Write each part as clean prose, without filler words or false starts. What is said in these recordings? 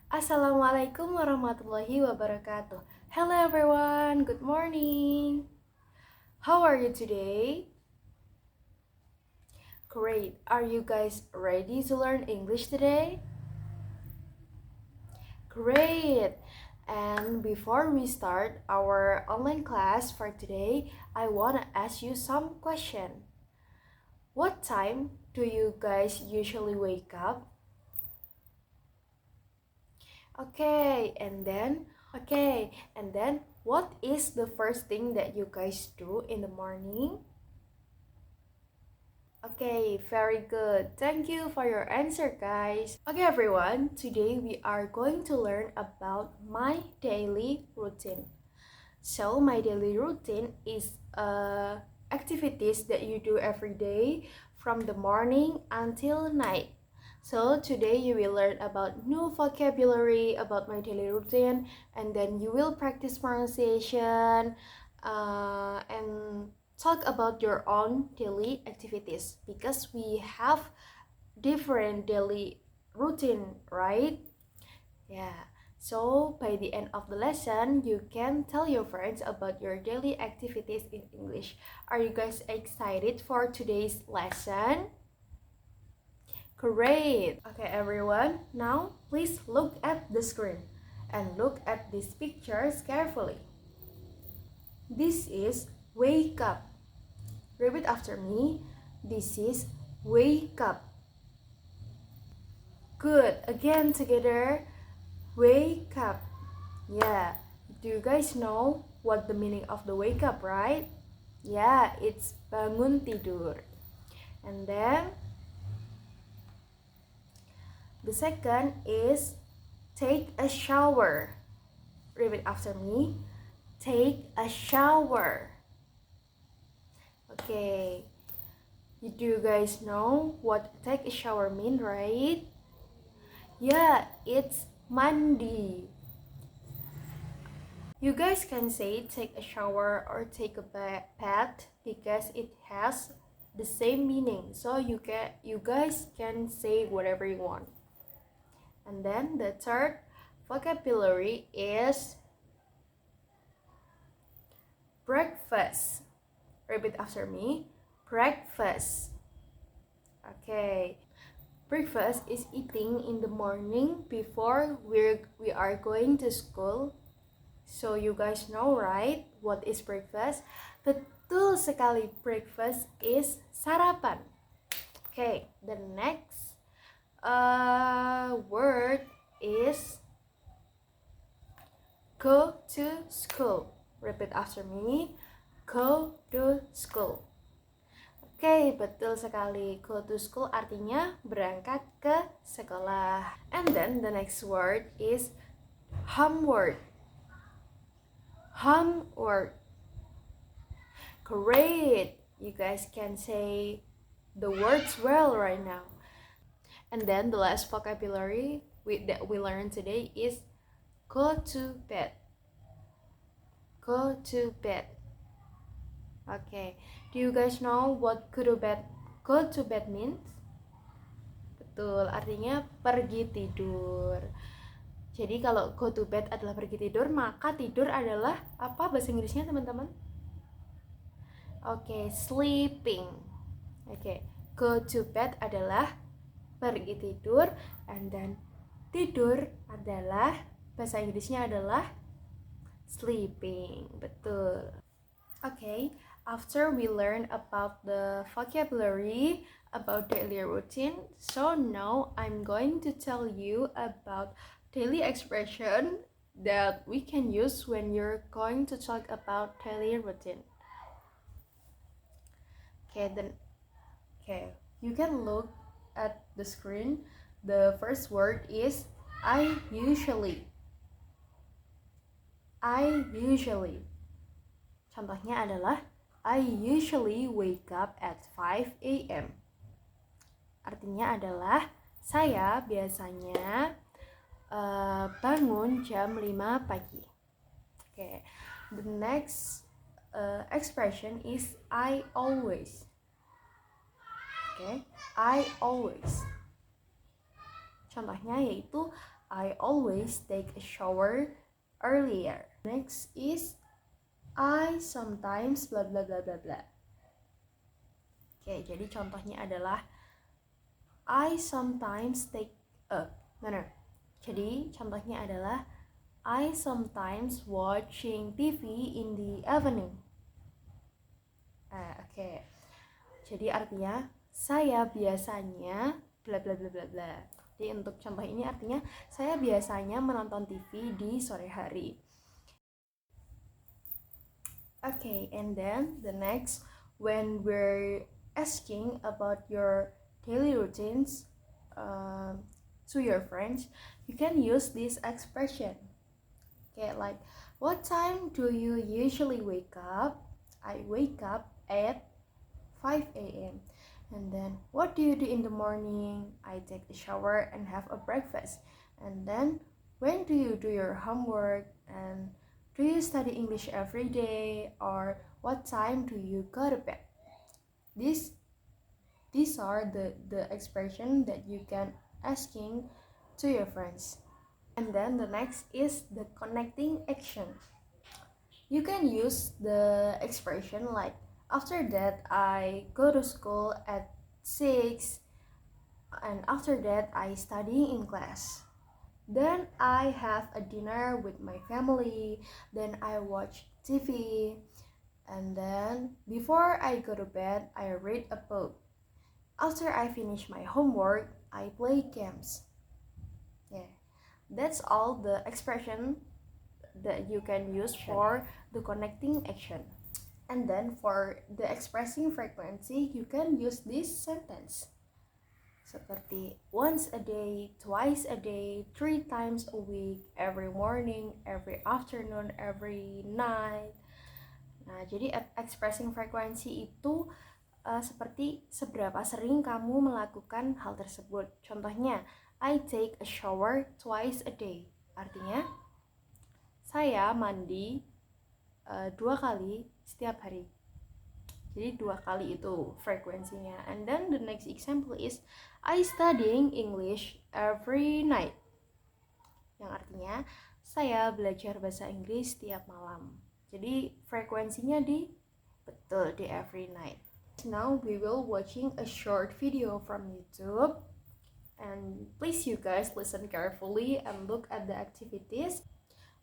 Assalamualaikum warahmatullahi wabarakatuh. Hello everyone, good morning. How are you today? Great. Are you guys ready to learn English today? Great. And before we start our online class for today, I want to ask you some question. What time do you guys usually wake up? Okay, and then what is the first thing that you guys do in the morning? Okay, very good. Thank you for your answer, guys. Okay, everyone, today we are going to learn about my daily routine. So, my daily routine is activities that you do every day from the morning until night. So today you will learn about new vocabulary about my daily routine, and then you will practice pronunciation and talk about your own daily activities because we have different daily routine, right? Yeah. So by the end of the lesson, you can tell your friends about your daily activities in English. Are you guys excited for today's lesson? Great! Okay everyone, now please look at the screen and look at these pictures carefully. This is wake up. Repeat after me. This is wake up. Good. Again together. Wake up. Yeah. Do you guys know what the meaning of the wake up, right? Yeah, it's bangun tidur. And then the second is take a shower. Repeat after me. Take a shower. Okay. Do you guys know what take a shower mean, right? Yeah, it's mandi. You guys can say take a shower or take a bath because it has the same meaning. So you guys can say whatever you want. And then the third vocabulary is breakfast. Repeat after me. Breakfast. Okay. Breakfast is eating in the morning before we are going to school. So you guys know, right? What is breakfast? Betul sekali, breakfast is sarapan. Okay, the next word is go to school. Repeat after me. Go to school. Oke, betul sekali. Go to school artinya berangkat ke sekolah. And then the next word is homework. Homework. Great. You guys can say the words well right now. And then the last vocabulary that we learned today is go to bed. Go to bed. Okay. Do you guys know what go to bed means? Betul, artinya pergi tidur. Jadi kalau go to bed adalah pergi tidur, maka tidur adalah apa bahasa Inggrisnya, teman-teman? Oke, sleeping. Oke, go to bed adalah pergi tidur, and then tidur adalah bahasa Inggrisnya adalah sleeping. Betul. Okay, after we learn about the vocabulary, about daily routine, so now I'm going to tell you about daily expression that we can use when you're going to talk about daily routine. Okay, you can look at the screen. The first word is I usually. I usually. Contohnya adalah I usually wake up at 5 a.m. Artinya adalah saya biasanya bangun jam 5 pagi. Okay. The next expression is I always. Okay. I always. Contohnya yaitu I always take a shower earlier. Next is I sometimes blah blah blah blah blah. Oke, jadi contohnya adalah I sometimes take Jadi contohnya adalah I sometimes watching TV in the evening. Oke. Jadi artinya saya biasanya bla bla bla bla bla. Jadi untuk contoh ini artinya saya biasanya menonton TV di sore hari. Okay, and then the next, when we're asking about your daily routines to your friends, you can use this expression. Okay, like, what time do you usually wake up? I wake up at 5 a.m. And then, what do you do in the morning? I take a shower and have a breakfast. And then, when do you do your homework? And do you study English every day? Or what time do you go to bed? These are the expression that you can asking to your friends. And then the next is the connecting action. You can use the expression like, after that I go to school at 6, and after that I study in class. Then I have a dinner with my family, then I watch TV, and then before I go to bed I read a book. After I finish my homework, I play games. Yeah, that's all the expression that you can use for the connecting action. And then for the expressing frequency, you can use this sentence. Seperti once a day, twice a day, 3 times a week, every morning, every afternoon, every night. Nah, jadi expressing frequency itu seperti seberapa sering kamu melakukan hal tersebut. Contohnya, I take a shower twice a day. Artinya, saya mandi 2 kali setiap hari. Jadi 2 kali itu frekuensinya. And then the next example is I studying English every night. Yang artinya saya belajar bahasa Inggris setiap malam. Jadi frekuensinya di every night. Now we will watching a short video from YouTube. And please you guys listen carefully and look at the activities.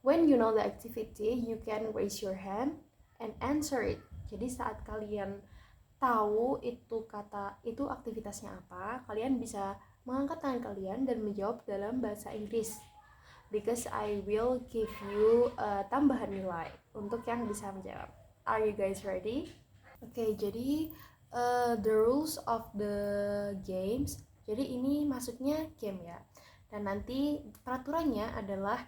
When you know the activity, you can raise your hand and answer it. Jadi saat kalian tahu itu aktivitasnya apa, kalian bisa mengangkat tangan kalian dan menjawab dalam bahasa Inggris. Because I will give you tambahan nilai untuk yang bisa menjawab. Are you guys ready? Oke, jadi the rules of the games. Jadi ini maksudnya game ya. Dan nanti peraturannya adalah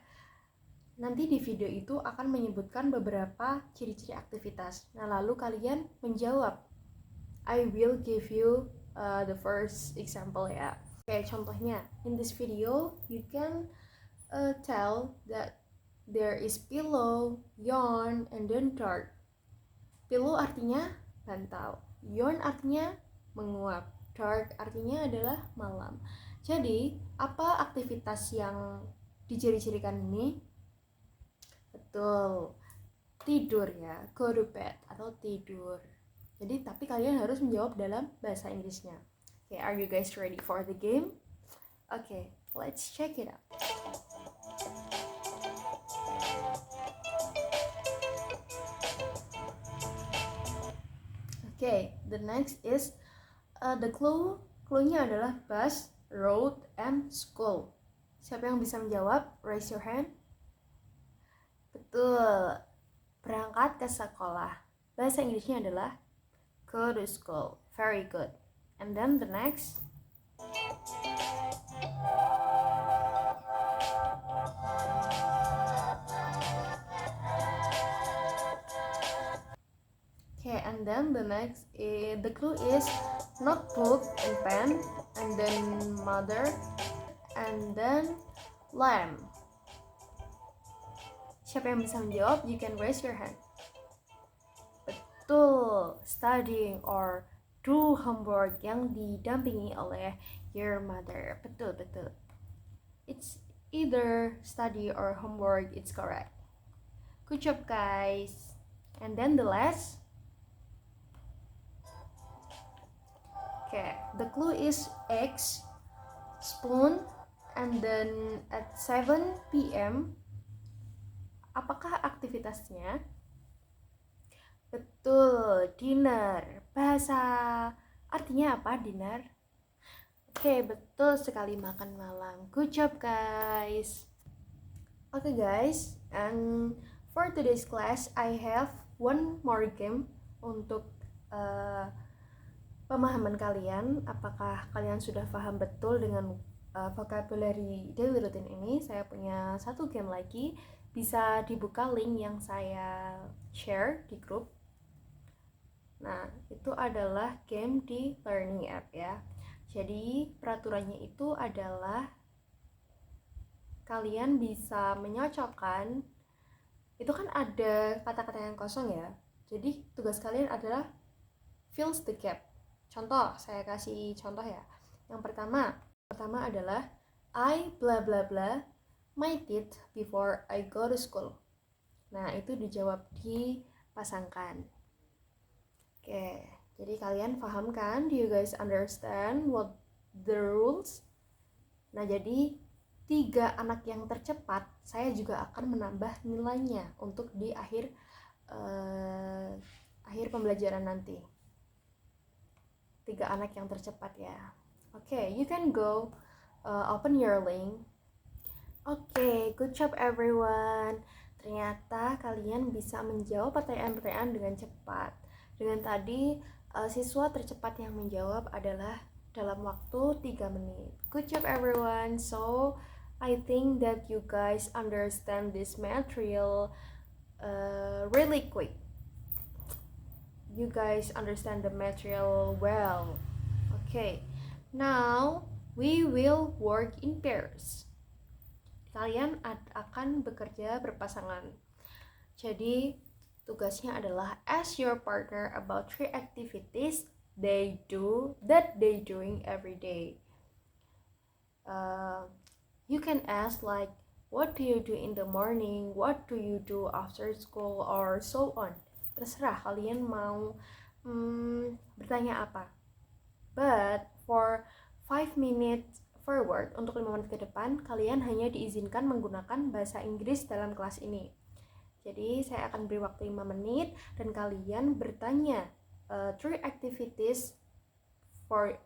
nanti di video itu akan menyebutkan beberapa ciri-ciri aktivitas. Nah, lalu kalian menjawab. I will give you the first example ya. Oke, contohnya, in this video you can tell that there is pillow, yawn, and then dark. Pillow artinya bantal, yawn artinya menguap, dark artinya adalah malam. Jadi, apa aktivitas yang diciri-cirikan ini? Betul, tidur ya, go to bed atau tidur. Jadi tapi kalian harus menjawab dalam bahasa Inggrisnya. Okay, are you guys ready for the game? Okay, let's check it out. Okay, the next is the clue. Clue-nya adalah bus, road, and school. Siapa yang bisa menjawab? Raise your hand. Betul, berangkat ke sekolah. Bahasa Inggrisnya adalah go to school. Very good. And then the next. Okay, and then the next, the clue is notebook and pen, and then mother, and then lamp. Siapa yang bisa menjawab? You can raise your hand. Betul, studying or do homework yang didampingi oleh your mother. Betul. either study or homework, it's correct. Good job, guys. And then the last. Okay, the clue is eggs, spoon, and then at 7 p.m. Apakah aktivitasnya? Betul, dinner. Bahasa artinya apa dinner? Oke, betul sekali, makan malam. Good job, guys. Okay, guys, and for today's class, I have one more game untuk pemahaman kalian. Apakah kalian sudah paham betul dengan vocabulary daily routine ini? Saya punya satu game lagi. Bisa dibuka link yang saya share di grup. Nah, itu adalah game di Learning App ya. Jadi, peraturannya itu adalah kalian bisa menyocokkan, itu kan ada kata-kata yang kosong ya. Jadi, tugas kalian adalah fills the gap. Contoh, saya kasih contoh ya. Yang pertama adalah I blah blah blah my teeth before I go to school. Nah, itu dijawab, dipasangkan. Oke, jadi kalian paham kan? Do you guys understand what the rules? Nah, jadi 3 anak yang tercepat, saya juga akan menambah nilainya untuk di akhir pembelajaran nanti. 3 anak yang tercepat ya. Oke, you can go open your link. Oke, good job everyone. Ternyata kalian bisa menjawab pertanyaan-pertanyaan dengan cepat. Dengan tadi, siswa tercepat yang menjawab adalah dalam waktu 3 menit. Good job everyone. So, I think that you guys understand this material really quick. You guys understand the material well. Okay, now we will work in pairs. Kalian akan bekerja berpasangan. Jadi, tugasnya adalah ask your partner about 3 activities they doing every day. You can ask like, what do you do in the morning, what do you do after school, or so on. Terserah kalian mau bertanya apa. But for 5 minutes forward, untuk 5 menit ke depan, kalian hanya diizinkan menggunakan bahasa Inggris dalam kelas ini. Jadi saya akan beri waktu 5 menit dan kalian bertanya 3 activities for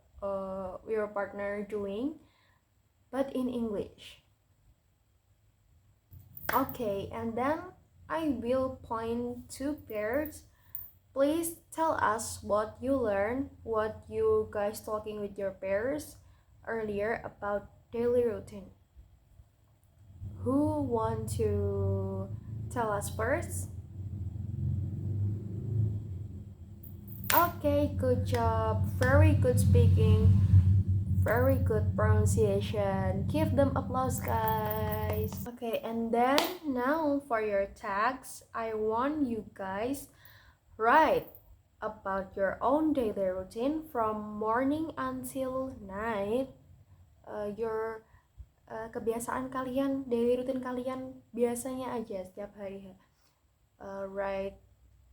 your partner doing, but in English. Okay, and then I will point to pairs. Please tell us what you learned, what you guys talking with your pairs earlier about daily routine. Who want to tell us first? Okay, good job. Very good speaking. Very good pronunciation. Give them applause, guys. Okay, and then now for your tags, I want you guys write about your own daily routine from morning until night. Your kebiasaan kalian, daily routine kalian biasanya aja setiap hari.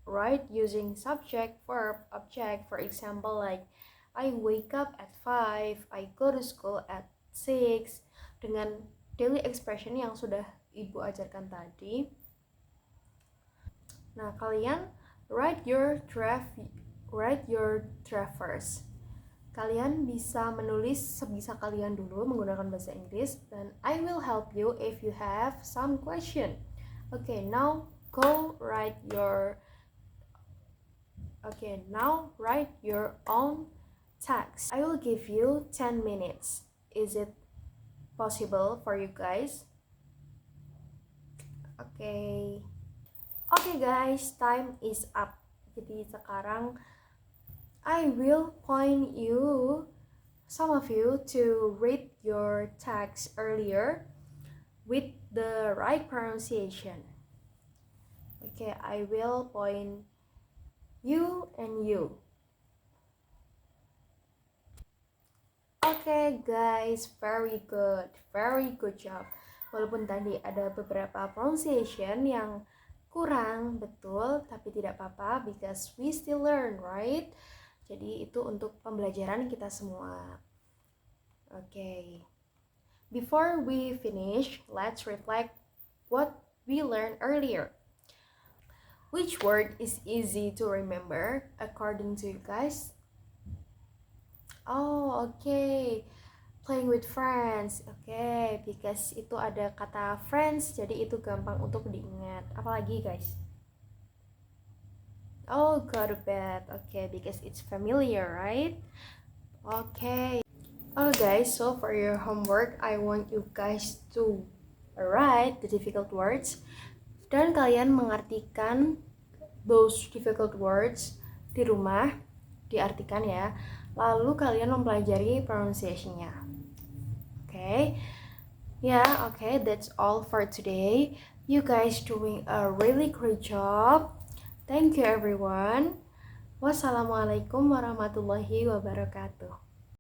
Write using subject, verb, object. For example, like I wake up at 5, I go to school at 6, dengan daily expression yang sudah Ibu ajarkan tadi. Nah, kalian write your draft first. Kalian bisa menulis sebisa kalian dulu menggunakan bahasa Inggris, dan I will help you if you have some question. Okay, now write your own text. I will give you 10 minutes. Is it possible for you guys? Okay, guys, time is up. Jadi sekarang I will point you, some of you, to read your text earlier with the right pronunciation. Okay, I will point you and you. Okay, guys, very good job. Walaupun tadi ada beberapa pronunciation yang kurang betul, tapi tidak apa-apa because we still learn, right? Jadi itu untuk pembelajaran kita semua. Okay. Before we finish, let's reflect what we learned earlier. Which word is easy to remember according to you guys? Oh, okay. Playing with friends. Okay, because itu ada kata friends, jadi itu gampang untuk diingat. Apalagi guys? Oh, go to bed. Okay, because it's familiar, right? Okay. Oh guys, so for your homework, I want you guys to write the difficult words dan kalian mengartikan those difficult words di rumah, diartikan ya. Lalu kalian mempelajari pronunciation-nya. Okay. Yeah, okay, that's all for today. You guys doing a really great job. Thank you everyone. Wassalamualaikum warahmatullahi wabarakatuh.